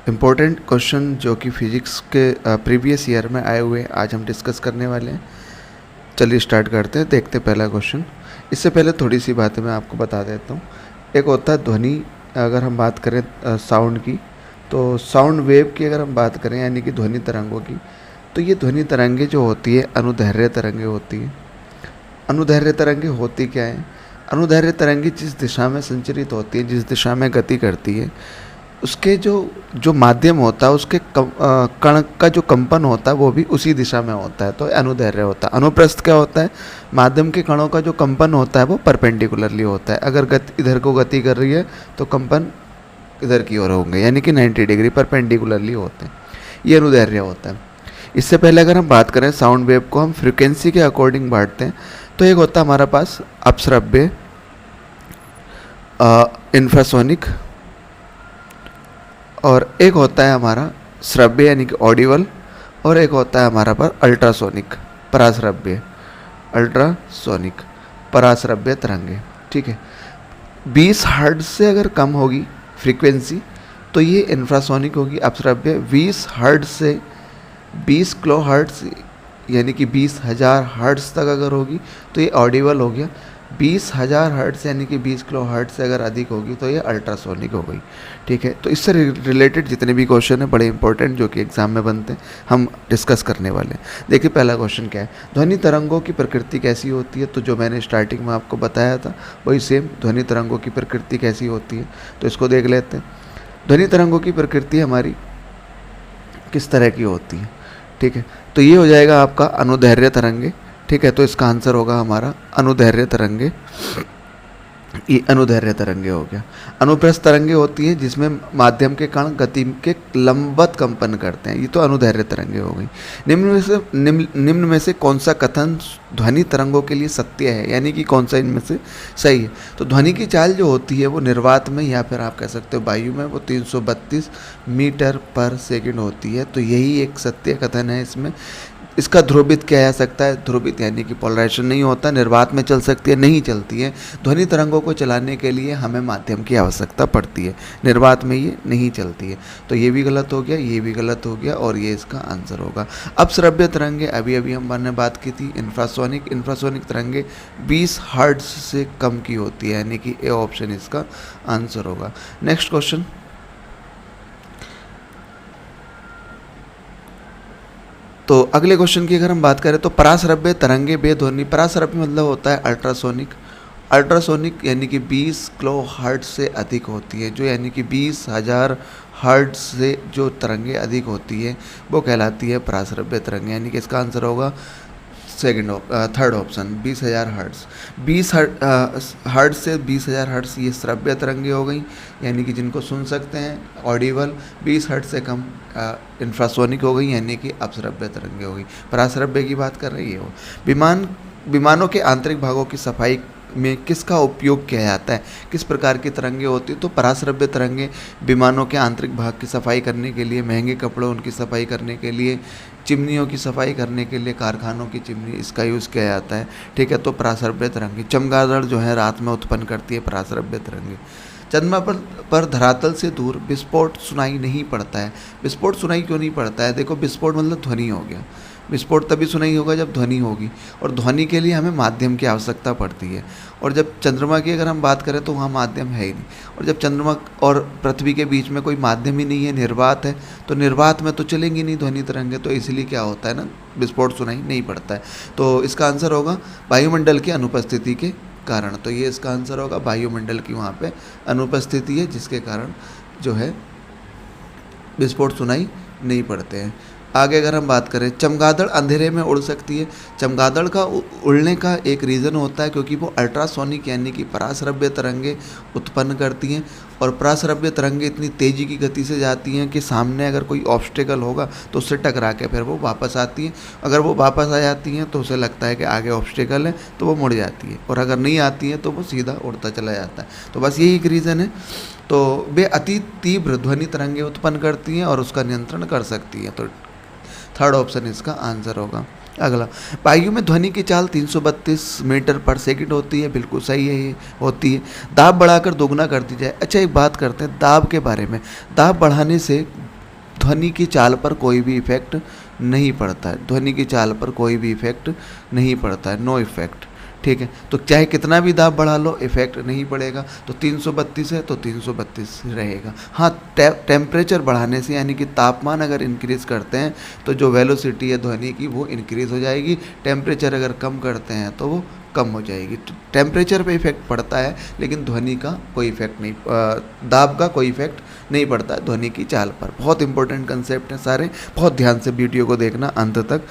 Important question जो कि physics के प्रीवियस ईयर में आए हुए आज हम डिस्कस करने वाले हैं। चलिए स्टार्ट करते हैं, देखते हैं पहला क्वेश्चन। इससे पहले थोड़ी सी बातें मैं आपको बता देता हूँ। एक होता है ध्वनि, अगर हम बात करें साउंड की, तो साउंड वेव की अगर हम बात करें यानी कि ध्वनि तरंगों की, तो ये ध्वनि तरंगे जो होती है अनुदैर्घ्य तरंगे होती है। अनुदैर्घ्य तरंगे होती क्या है? अनुदैर्घ्य तरंगे जिस दिशा में संचरित होती है, जिस दिशा में गति करती है, उसके जो जो माध्यम होता है, उसके कण का जो कंपन होता है वो भी उसी दिशा में होता है, तो अनुदैर्घ्य होता है। अनुप्रस्थ क्या होता है? माध्यम के कणों का जो कंपन होता है वो परपेंडिकुलरली होता है। अगर गति इधर को गति कर रही है तो कंपन इधर की ओर होंगे, यानी कि 90 डिग्री परपेंडिकुलरली होते हैं। ये अनुदैर्घ्य होता है। इससे पहले अगर हम बात करें साउंड वेव को हम फ्रिक्वेंसी के अकॉर्डिंग बांटते हैं, तो एक होता है हमारे पास अपश्रव्य, इंफ्रासोनिक, और एक होता है हमारा श्रव्य यानी कि ऑडिबल, और एक होता है हमारा पर अल्ट्रासोनिक, पराश्रव्य, अल्ट्रासोनिक, पराश्रव्य तरंगे। ठीक है, 20 हर्ट्ज से अगर कम होगी फ्रीक्वेंसी तो ये इंफ्रासोनिक होगी। अपश्रव्य 20 हर्ट्ज से 20 किलो हर्ट्ज यानी कि 20,000 हर्ट्ज तक अगर होगी तो ये ऑडिबल हो गया। 20,000 हर्ट्ज यानी कि 20 किलो हर्ट्ज से अगर अधिक होगी तो ये अल्ट्रासोनिक हो गई। ठीक है, तो इससे रिलेटेड जितने भी क्वेश्चन हैं बड़े इंपॉर्टेंट जो कि एग्जाम में बनते हैं, हम डिस्कस करने वाले हैं। देखिए पहला क्वेश्चन क्या है, ध्वनि तरंगों की प्रकृति कैसी होती है? तो जो मैंने स्टार्टिंग में आपको बताया था वही सेम, ध्वनि तरंगों की प्रकृति कैसी होती है, तो इसको देख लेते हैं। ध्वनि तरंगों की प्रकृति हमारी किस तरह की होती है? ठीक है, तो ये हो जाएगा आपका अनुदैर्घ्य तरंगे। ठीक है, तो इसका आंसर होगा हमारा अनुदैर्घ्य तरंगे। ये अनुदैर्घ्य तरंगे हो गया। अनुप्रस्थ तरंगे होती है जिसमें माध्यम के कण गति के लंबवत कंपन करते हैं, ये तो अनुदैर्घ्य तरंगे हो गई। निम्न में से कौन सा कथन ध्वनि तरंगों के लिए सत्य है, यानी कि कौन सा इनमें से सही है? तो ध्वनि की चाल जो होती है वो निर्वात में या फिर आप कह सकते हो वायु में वो 332 मीटर पर सेकंड होती है, तो यही एक सत्य कथन है इसमें। इसका ध्रुवित किया जा सकता है, ध्रुवित यानी कि पोलराइजेशन नहीं होता। निर्वात में चल सकती है, नहीं चलती है। ध्वनि तरंगों को चलाने के लिए हमें माध्यम की आवश्यकता पड़ती है, निर्वात में ये नहीं चलती है, तो ये भी गलत हो गया, ये भी गलत हो गया, और ये इसका आंसर होगा। अब श्रव्य तरंगे अभी अभी हमने बात की थी। इंफ्रासोनिक तरंगे 20 हर्ट्ज से कम की होती है, यानी कि ए ऑप्शन इसका आंसर होगा। नेक्स्ट क्वेश्चन, तो अगले क्वेश्चन की अगर हम बात करें तो पराश्रव्य तरंगे बेध्वनि, पराश्रव्य मतलब होता है अल्ट्रासोनिक। अल्ट्रासोनिक यानी कि 20 किलो हर्ट्ज से अधिक होती है, जो यानी कि 20,000 हर्ट्ज से जो तरंगे अधिक होती है वो कहलाती है पराश्रव्य तरंगे, यानी कि इसका आंसर होगा थर्ड ऑप्शन 20,000 हर्ट्ज। 20 हर्ट्ज से 20,000 हर्ट्ज ये श्रव्य तरंगे हो गई, यानी कि जिनको सुन सकते हैं ऑडिबल। 20 हर्ट्ज से कम इंफ्रासोनिक हो गई, यानी कि अपश्रव्य तरंगे हो गई। पराश्रव्य की बात कर रही है वो। विमानों के आंतरिक भागों की सफाई में किसका उपयोग किया जाता है? किस प्रकार की तरंगे होती है? तो पराश्रव्य तरंगे विमानों के आंतरिक भाग की सफाई करने के लिए, महंगे कपड़ों उनकी सफाई करने के लिए, चिमनियों की सफाई करने के लिए, कारखानों की चिमनी, इसका यूज़ किया जाता है। ठीक है, तो पराश्रव्य तरंगे। चमगादड़ जो है रात में उत्पन्न करती है पराश्रव्य तरंगे। चंद्रमा पर धरातल से दूर विस्फोट सुनाई नहीं पड़ता है। विस्फोट सुनाई क्यों नहीं पड़ता है? देखो विस्फोट मतलब ध्वनि हो गया। विस्फोट तभी सुनाई होगा जब ध्वनि होगी, और ध्वनि के लिए हमें माध्यम की आवश्यकता पड़ती है। और जब चंद्रमा की अगर हम बात करें तो वहाँ माध्यम है ही नहीं, और जब चंद्रमा और पृथ्वी के बीच में कोई माध्यम ही नहीं है, निर्वात है, तो निर्वात में तो चलेंगी नहीं ध्वनि तरंगे, तो इसलिए क्या होता है ना, विस्फोट सुनाई नहीं पड़ता है। तो इसका आंसर होगा वायुमंडल की अनुपस्थिति के कारण। तो ये इसका आंसर होगा, वायुमंडल की वहाँ पे अनुपस्थिति है जिसके कारण जो है विस्फोट सुनाई नहीं पड़ते हैं। आगे अगर हम बात करें, चमगादड़ अंधेरे में उड़ सकती है। चमगादड़ का उड़ने का एक रीज़न होता है क्योंकि वो अल्ट्रासोनिक यानी कि पराश्रव्य तरंगे उत्पन्न करती हैं, और पराश्रव्य तरंगे इतनी तेज़ी की गति से जाती हैं कि सामने अगर कोई ऑब्स्टेकल होगा तो उससे टकरा के फिर वो वापस आती हैं। अगर वो वापस आ जाती हैं तो उसे लगता है कि आगे ऑब्स्टेकल है तो वो मुड़ जाती है, और अगर नहीं आती है तो वो सीधा उड़ता चला जाता है। तो बस यही एक रीज़न है। तो वे अति तीव्र ध्वनि तरंगे उत्पन्न करती हैं और उसका नियंत्रण कर सकती हैं, तो थर्ड ऑप्शन इसका आंसर होगा। अगला, वायु में ध्वनि की चाल 332 मीटर पर सेकंड होती है, बिल्कुल सही है, ये होती है। दाब बढ़ाकर दोगुना कर दी जाए। अच्छा एक बात करते हैं दाब के बारे में। दाब बढ़ाने से ध्वनि की चाल पर कोई भी इफेक्ट नहीं पड़ता है, ध्वनि की चाल पर कोई भी इफेक्ट नहीं पड़ता है, नो इफेक्ट। ठीक है, तो चाहे कितना भी दाब बढ़ा लो इफेक्ट नहीं पड़ेगा। तो 332 है तो 332 रहेगा। हाँ, टेम्परेचर बढ़ाने से यानी कि तापमान अगर इंक्रीज़ करते हैं तो जो वेलोसिटी है ध्वनि की वो इंक्रीज़ हो जाएगी, टेम्परेचर अगर कम करते हैं तो वो कम हो जाएगी। तो टेम्परेचर पे इफेक्ट पड़ता है लेकिन ध्वनि का कोई इफेक्ट नहीं, दाब का कोई इफेक्ट नहीं पड़ता है ध्वनि की चाल पर। बहुत इंपॉर्टेंट कंसेप्ट है सारे, बहुत ध्यान से वीडियो को देखना अंत तक।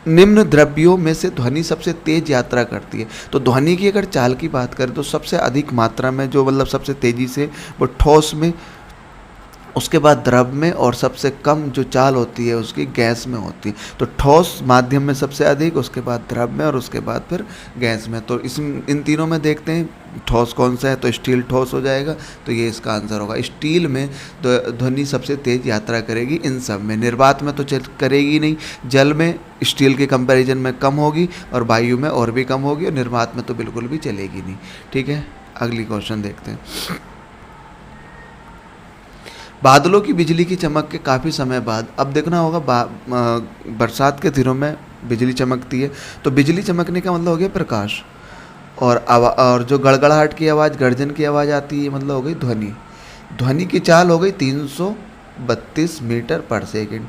निम्न द्रव्यों में से ध्वनि सबसे तेज यात्रा करती है। तो ध्वनि की अगर चाल की बात करें तो सबसे अधिक मात्रा में जो मतलब सबसे तेज़ी से वो ठोस में, उसके बाद द्रव में, और सबसे कम जो चाल होती है उसकी गैस में होती है। तो ठोस माध्यम में सबसे अधिक, उसके बाद द्रव में, और उसके बाद फिर गैस में। तो इन तीनों में देखते हैं ठोस कौन सा है, तो स्टील ठोस हो जाएगा, तो ये इसका आंसर होगा। स्टील में ध्वनि सबसे तेज यात्रा करेगी इन सब में। निर्वात में तो करेगी नहीं, जल में स्टील के कंपैरिजन में कम होगी, और वायु में और भी कम होगी, और निर्वात में तो बिल्कुल भी चलेगी नहीं। ठीक है, अगली क्वेश्चन देखते हैं। बादलों की बिजली की चमक के काफ़ी समय बाद, अब देखना होगा बरसात के दिनों में बिजली चमकती है, तो बिजली चमकने का मतलब हो गया प्रकाश, और जो गड़गड़ाहट की आवाज़, गर्जन की आवाज़ आती है मतलब हो गई ध्वनि। ध्वनि की चाल हो गई 332 मीटर पर सेकंड,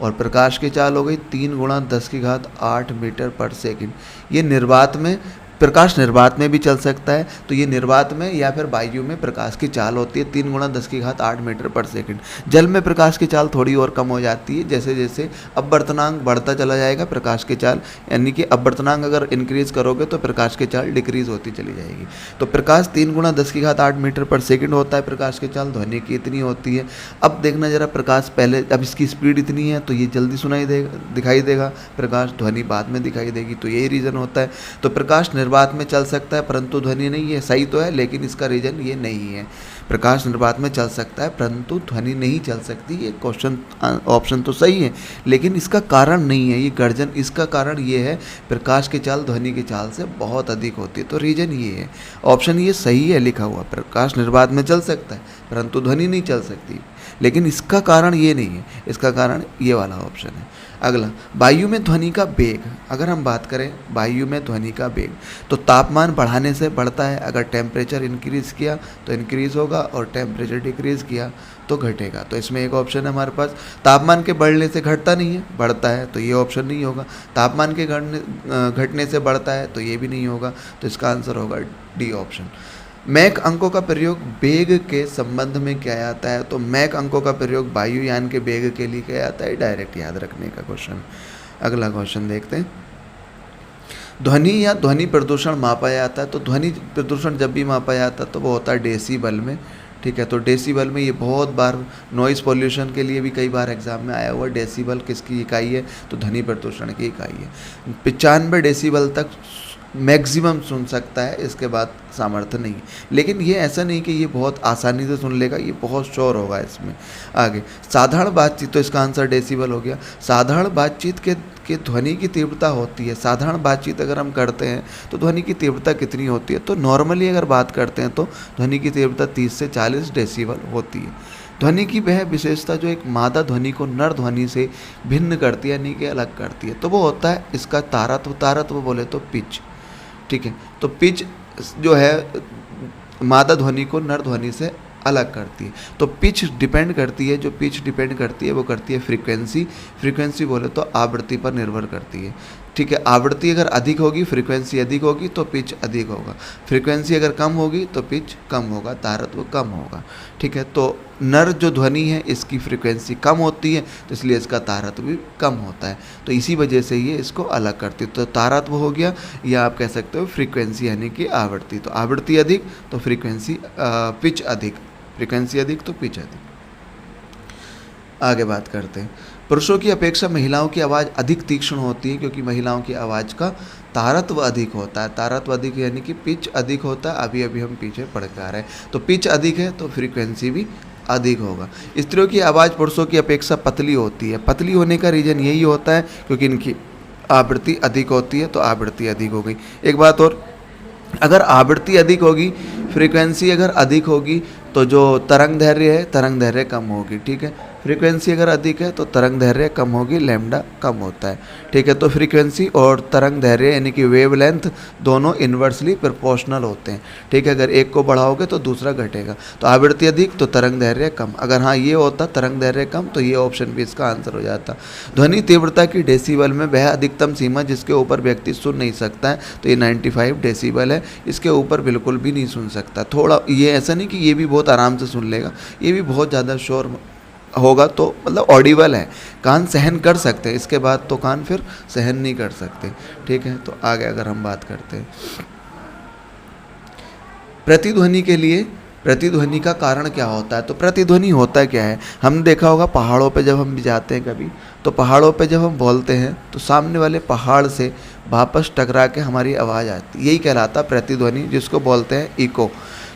और प्रकाश की चाल हो गई 3 × 10⁸ मीटर पर सेकंड। ये निर्वात में, प्रकाश निर्वात में भी चल सकता है, तो ये निर्वात में या फिर वायु में प्रकाश की चाल होती है 3 × 10⁸ मीटर पर सेकंड। जल में प्रकाश की चाल थोड़ी और कम हो जाती है, जैसे जैसे अपवर्तनांक बढ़ता चला जाएगा प्रकाश की चाल, यानी कि अपवर्तनांक अगर इंक्रीज करोगे तो प्रकाश की चाल डिक्रीज होती चली जाएगी। तो प्रकाश 3 × 10⁸ मीटर पर सेकंड होता है प्रकाश की चाल, ध्वनि की इतनी होती है। अब देखना जरा, प्रकाश पहले, अब इसकी स्पीड इतनी है तो ये जल्दी सुनाई देगा, दिखाई देगा प्रकाश, ध्वनि बाद में दिखाई देगी, तो यही रीज़न होता है। तो प्रकाश निर्वात में चल सकता है परंतु ध्वनि नहीं है, सही तो है लेकिन इसका रीजन ये नहीं है। प्रकाश निर्वात में चल सकता है परंतु ध्वनि नहीं चल सकती, ये क्वेश्चन ऑप्शन तो सही है लेकिन इसका कारण नहीं है ये गर्जन, इसका कारण ये है प्रकाश की चाल ध्वनि की चाल से बहुत अधिक होती है, तो रीजन ये है। ऑप्शन ये सही है लिखा हुआ, प्रकाश निर्वात में चल सकता है परंतु ध्वनि नहीं चल सकती, लेकिन इसका कारण ये नहीं है, इसका कारण ये वाला ऑप्शन है। अगला, वायु में ध्वनि का वेग, अगर हम बात करें वायु में ध्वनि का वेग, तो तापमान बढ़ाने से बढ़ता है, अगर टेम्परेचर इंक्रीज़ किया तो इंक्रीज़ होगा और टेम्परेचर डिक्रीज़ किया तो घटेगा। तो इसमें एक ऑप्शन है हमारे पास, तापमान के बढ़ने से घटता नहीं है, बढ़ता है, तो ये ऑप्शन नहीं होगा। तापमान के घटने से बढ़ता है तो ये भी नहीं होगा, तो इसका आंसर होगा डी ऑप्शन। मैक अंकों का प्रयोग वेग के संबंध में किया जाता है, तो मैक अंकों का प्रयोग वायुयान के वेग के लिए किया जाता है, डायरेक्ट याद रखने का क्वेश्चन। अगला क्वेश्चन देखते हैं। ध्वनि या ध्वनि प्रदूषण मापा जाता है, तो ध्वनि प्रदूषण जब भी मापा जाता है तो वो होता है डेसीबल में। ठीक है, तो डेसीबल में ये बहुत बार नॉइज़ पॉल्यूशन के लिए भी कई बार एग्जाम में आया हुआ। डेसीबल किसकी इकाई है, तो ध्वनि प्रदूषण की इकाई है। 95 डेसीबल तक मैक्सिमम सुन सकता है, इसके बाद सामर्थ्य नहीं। लेकिन ये ऐसा नहीं कि ये बहुत आसानी से सुन लेगा, ये बहुत शोर होगा इसमें। आगे, साधारण बातचीत, तो इसका आंसर डेसिबल हो गया। साधारण बातचीत के ध्वनि की तीव्रता होती है, साधारण बातचीत अगर हम करते हैं तो ध्वनि की तीव्रता कितनी होती है, तो नॉर्मली अगर बात करते हैं तो ध्वनि की तीव्रता 30 से 40 डेसिबल होती है। ध्वनि की वह विशेषता जो एक मादा ध्वनि को नर ध्वनि से भिन्न करती है, यानी कि अलग करती है, तो वो होता है इसका तारत्व। तारत्व बोले तो पिच। ठीक है, तो पिच जो है मादा ध्वनि को नर ध्वनि से अलग करती है। तो पिच डिपेंड करती है, जो पिच डिपेंड करती है वो करती है फ्रीक्वेंसी। फ्रीक्वेंसी बोले तो आवृत्ति पर निर्भर करती है। ठीक है, आवृत्ति अगर अधिक होगी, फ्रीक्वेंसी अधिक होगी तो पिच अधिक होगा, फ्रीक्वेंसी अगर कम होगी तो पिच कम होगा, तारत्व कम होगा। ठीक है, तो नर जो ध्वनि है इसकी फ्रीक्वेंसी कम होती है तो इसलिए इसका तारत्व भी कम होता है, तो इसी वजह से ये इसको अलग करती है। तो तारत्व हो गया, या आप कह सकते हो फ्रीक्वेंसी यानी कि आवृत्ति। तो आवृत्ति अधिक तो फ्रीक्वेंसी, पिच अधिक, फ्रीक्वेंसी अधिक तो पिच अधिक। आगे बात करते हैं। पुरुषों की अपेक्षा महिलाओं की आवाज़ अधिक तीक्ष्ण होती है क्योंकि महिलाओं की आवाज़ का तारत्व अधिक होता है। तारत्व अधिक यानी कि पिच अधिक होता है, अभी अभी हम पीछे पढ़ के आ रहे हैं। तो पिच अधिक है तो फ्रीक्वेंसी भी अधिक होगा। स्त्रियों की आवाज़ पुरुषों की अपेक्षा पतली होती है। पतली होने का रीज़न यही होता है क्योंकि इनकी आवृत्ति अधिक होती है, तो आवृत्ति अधिक हो गई। एक बात और, अगर आवृत्ति अधिक होगी, फ्रीक्वेंसी अगर अधिक होगी तो जो तरंग दैर्घ्य है, तरंग दैर्घ्य कम होगी। ठीक है, फ्रीक्वेंसी अगर अधिक है तो तरंग दैर्घ्य कम होगी, लैम्डा कम होता है। ठीक है, तो फ्रीक्वेंसी और तरंग दैर्घ्य यानी कि वेवलेंथ दोनों इन्वर्सली प्रोपोर्शनल होते हैं। ठीक है, अगर एक को बढ़ाओगे तो दूसरा घटेगा। तो आवृत्ति अधिक तो तरंग दैर्घ्य कम। अगर हाँ ये होता तरंग दैर्घ्य कम तो ये ऑप्शन भी इसका आंसर हो जाता। ध्वनि तीव्रता की डेसिबल में वह अधिकतम सीमा जिसके ऊपर व्यक्ति सुन नहीं सकता है, तो ये 95 डेसिबल है। इसके ऊपर बिल्कुल भी नहीं सुन सकता। थोड़ा ये ऐसा नहीं कि ये भी बहुत आराम से सुन लेगा, ये भी बहुत ज़्यादा शोर होगा, तो मतलब ऑडिबल है, कान सहन कर सकते हैं। इसके बाद तो कान फिर सहन नहीं कर सकते। ठीक है, तो आगे अगर हम बात करते हैं प्रतिध्वनि के लिए, प्रतिध्वनि का कारण क्या होता है। तो प्रतिध्वनि होता क्या है, हमने देखा होगा पहाड़ों पे जब हम भी जाते हैं कभी, तो पहाड़ों पे जब हम बोलते हैं तो सामने वाले पहाड़ से वापस टकरा के हमारी आवाज़ आती है, यही कहलाता प्रतिध्वनि, जिसको बोलते हैं इको।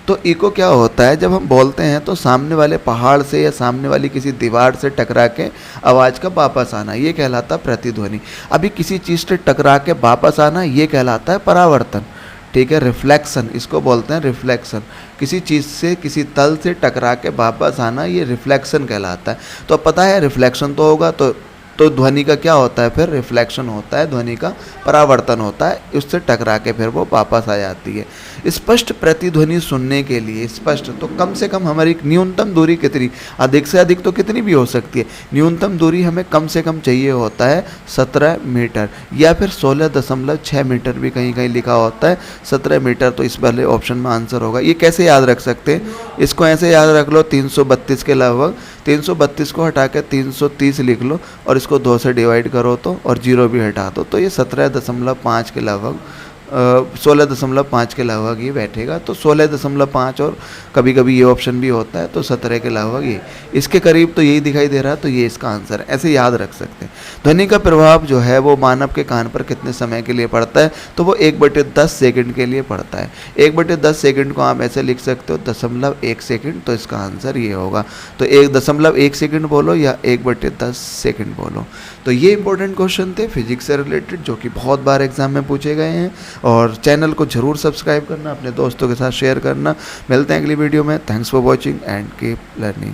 तो इको क्या होता है, जब हम बोलते हैं तो सामने वाले पहाड़ से या सामने वाली किसी दीवार से टकरा के आवाज़ का वापस आना, ये कहलाता प्रतिध्वनि। अभी किसी चीज़ से टकरा के वापस आना, ये कहलाता है परावर्तन। ठीक है, रिफ्लेक्शन, इसको बोलते हैं रिफ्लेक्शन। किसी चीज़ से, किसी तल से टकरा के वापस आना, ये रिफ्लेक्शन कहलाता है। तो पता है रिफ्लेक्शन तो होगा, तो ध्वनि का क्या होता है फिर, रिफ्लेक्शन होता है, ध्वनि का परावर्तन होता है, उससे टकरा के फिर वो वापस आ जाती है। स्पष्ट प्रतिध्वनि सुनने के लिए, स्पष्ट तो कम से कम हमारी न्यूनतम दूरी कितनी, अधिक से अधिक तो कितनी भी हो सकती है, न्यूनतम दूरी हमें कम से कम चाहिए होता है 17 मीटर, या फिर 16.6 मीटर भी कहीं कहीं लिखा होता है, 17 मीटर। तो इस वाले ऑप्शन में आंसर होगा। ये कैसे याद रख सकते हैं, इसको ऐसे याद रख लो 332 के लगभग, 332 को हटा के 330 लिख लो और इसको 2 से डिवाइड करो तो, और 0 भी हटा दो, तो ये 17.5 के लगभग 16.5 के लगभग ये बैठेगा। तो 16.5 और कभी कभी ये ऑप्शन भी होता है, तो 17 के लगभग ये, इसके करीब तो यही दिखाई दे रहा है, तो ये इसका आंसर है। ऐसे याद रख सकते हैं। ध्वनि का प्रभाव जो है वो मानव के कान पर कितने समय के लिए पड़ता है, तो वो 1/10 सेकंड के लिए पड़ता है। 1/10 सेकंड को आप ऐसे लिख सकते हो 0.1 सेकंड, तो इसका आंसर ये होगा। तो 1.1 सेकंड बोलो या 1/10 सेकंड बोलो। तो ये इंपॉर्टेंट क्वेश्चन थे फिजिक्स से रिलेटेड, जो कि बहुत बार एग्जाम में पूछे गए हैं। और चैनल को जरूर सब्सक्राइब करना, अपने दोस्तों के साथ शेयर करना। मिलते हैं अगली वीडियो में। Thanks for watching and keep learning.